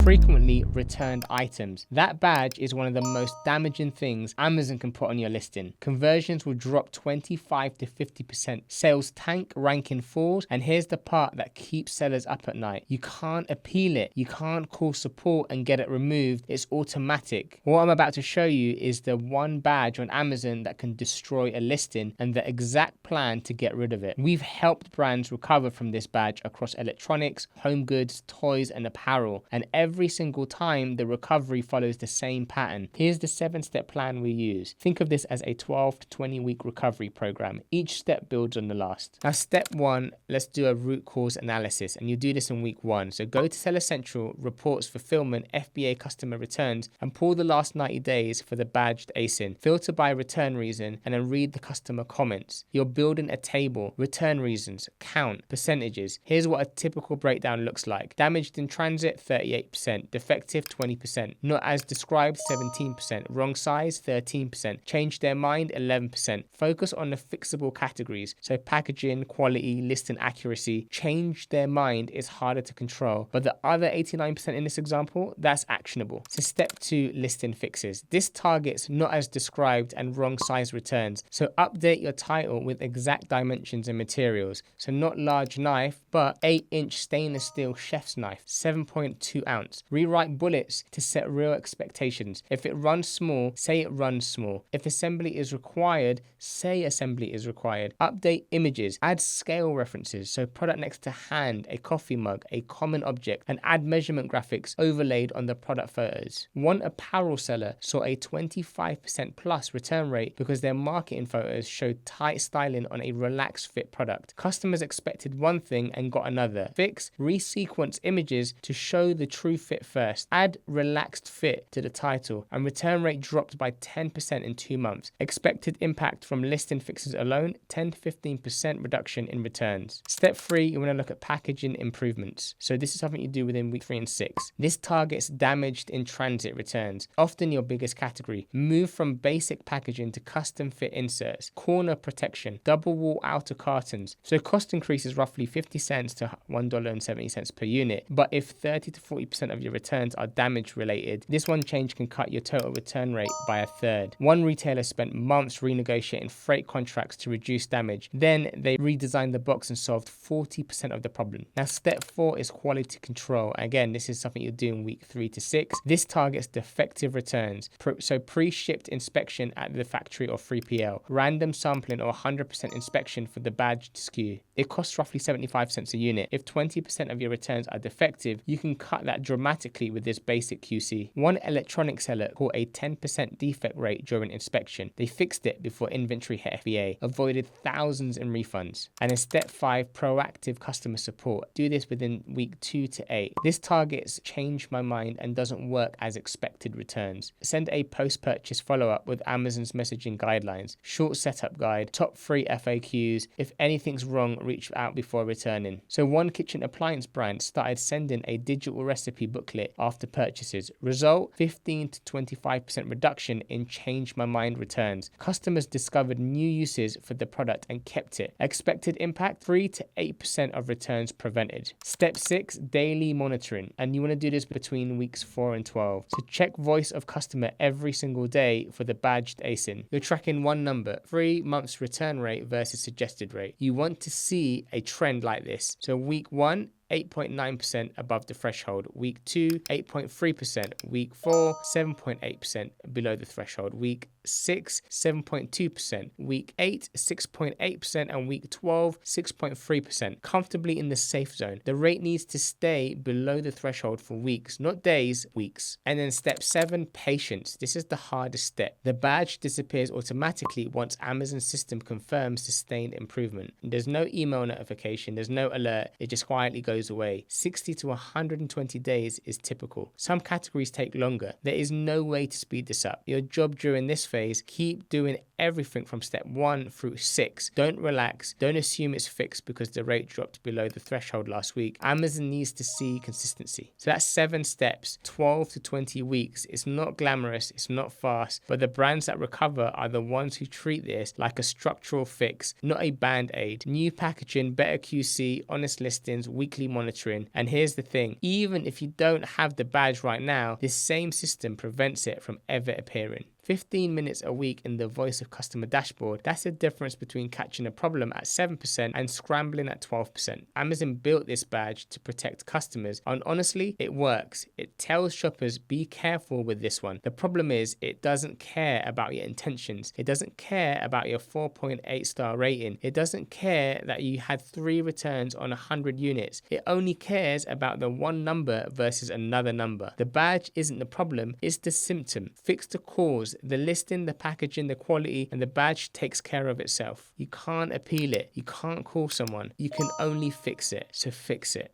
frequently returned items. That badge is one of the most damaging things Amazon can put on your listing. Conversions will drop 25 to 50%. Sales tank, ranking falls, and here's the part that keeps sellers up at night. You can't appeal it. You can't call support and get it removed. It's automatic. What I'm about to show you is the one badge on Amazon that can destroy a listing and the exact plan to get rid of it. We've helped brands recover from this badge across electronics, home goods, toys, and apparel. And every single time the recovery follows the same pattern. Here's the 7-step plan we use. Think of this as a 12 to 20 week recovery program. Each step builds on the last. Now, step 1, let's do a root cause analysis, and you do this in week 1. So go to Seller Central, reports, fulfillment, FBA customer returns, and pull the last 90 days for the badged ASIN. Filter by return reason, and then read the customer comments. You're building a table, return reasons, count, percentages. Here's what a typical breakdown looks like. Damaged in transit, 38%. Defective, 20%. Not as described, 17%. Wrong size, 13%. Changed their mind, 11%. Focus on the fixable categories. So packaging, quality, listing accuracy. Change their mind is harder to control. But the other 89% in this example, that's actionable. So step 2, listing fixes. This targets not as described and wrong size returns. So update your title with exact dimensions and materials. So not large knife, but 8-inch stainless steel chef's knife, 7.2 ounce. Rewrite bullets to set real expectations. If it runs small, say it runs small. If assembly is required, say assembly is required. Update images, add scale references. So product next to hand, a coffee mug, a common object, and add measurement graphics overlaid on the product photos. One apparel seller saw a 25% plus return rate because their marketing photos showed tight styling on a relaxed fit product. Customers expected one thing and got another. Fix, resequence images to show the true fit first. Add relaxed fit to the title, and return rate dropped by 10% in 2 months. Expected impact from listing fixes alone, 10 to 15% reduction in returns. Step 3, you want to look at packaging improvements. So this is something you do within week 3 and 6. This targets damaged in transit returns, often your biggest category. Move from basic packaging to custom fit inserts, corner protection, double wall outer cartons. So cost increases roughly 50 cents to $1.70 per unit. But if 30 to 40% of your returns are damage related, this one change can cut your total return rate by a third. One retailer spent months renegotiating freight contracts to reduce damage. Then they redesigned the box and solved 40% of the problem. Now, step 4 is quality control. Again, this is something you'll do in week 3 to 6. This targets defective returns. So pre-shipped inspection at the factory or 3PL, random sampling or 100% inspection for the badged SKU. It costs roughly 75 cents a unit. If 20% of your returns are defective, you can cut that dramatically with this basic QC. One electronic seller caught a 10% defect rate during inspection. They fixed it before inventory hit FBA, avoided thousands in refunds. And in step 5, proactive customer support. Do this within week 2 to 8. This targets change my mind and doesn't work as expected returns. Send a post-purchase follow-up with Amazon's messaging guidelines, short setup guide, top 3 FAQs. If anything's wrong, reach out before returning. So one kitchen appliance brand started sending a digital recipe booklet after purchases. Result, 15 to 25% reduction in change my mind returns. Customers discovered new uses for the product and kept it. Expected impact, 3 to 8% of returns prevented. Step 6, daily monitoring. And you want to do this between weeks 4 and 12. So check voice of customer every single day for the badged ASIN. You're tracking one number, 3 months return rate versus suggested rate. You want to see a trend like this. So week 1, 8.9% above the threshold. Week 2, 8.3%. Week 4, 7.8% below the threshold. Week 6, 7.2%. Week 8, 6.8%. And week 12, 6.3%. Comfortably in the safe zone. The rate needs to stay below the threshold for weeks, not days, weeks. And then step 7, patience. This is the hardest step. The badge disappears automatically once Amazon's system confirms sustained improvement. There's no email notification, there's no alert, it just quietly goes away. 60 to 120 days is typical. Some categories take longer. There is no way to speed this up. Your job during this phase, keep doing everything from step 1 through 6. Don't relax. Don't assume it's fixed because the rate dropped below the threshold last week. Amazon needs to see consistency. So that's 7 steps, 12 to 20 weeks. It's not glamorous, it's not fast, but the brands that recover are the ones who treat this like a structural fix, not a band-aid. New packaging, better QC, honest listings, weekly monitoring. And here's the thing, even if you don't have the badge right now, this same system prevents it from ever appearing. 15 minutes a week in the voice of customer dashboard, that's the difference between catching a problem at 7% and scrambling at 12%. Amazon built this badge to protect customers, and honestly, it works. It tells shoppers, be careful with this one. The problem is, it doesn't care about your intentions. It doesn't care about your 4.8 star rating. It doesn't care that you had 3 returns on 100 units. It only cares about the one number versus another number. The badge isn't the problem, it's the symptom. Fix the cause. The listing, the packaging, the quality, and the badge takes care of itself. You can't appeal it. You can't call someone. You can only fix it. So fix it.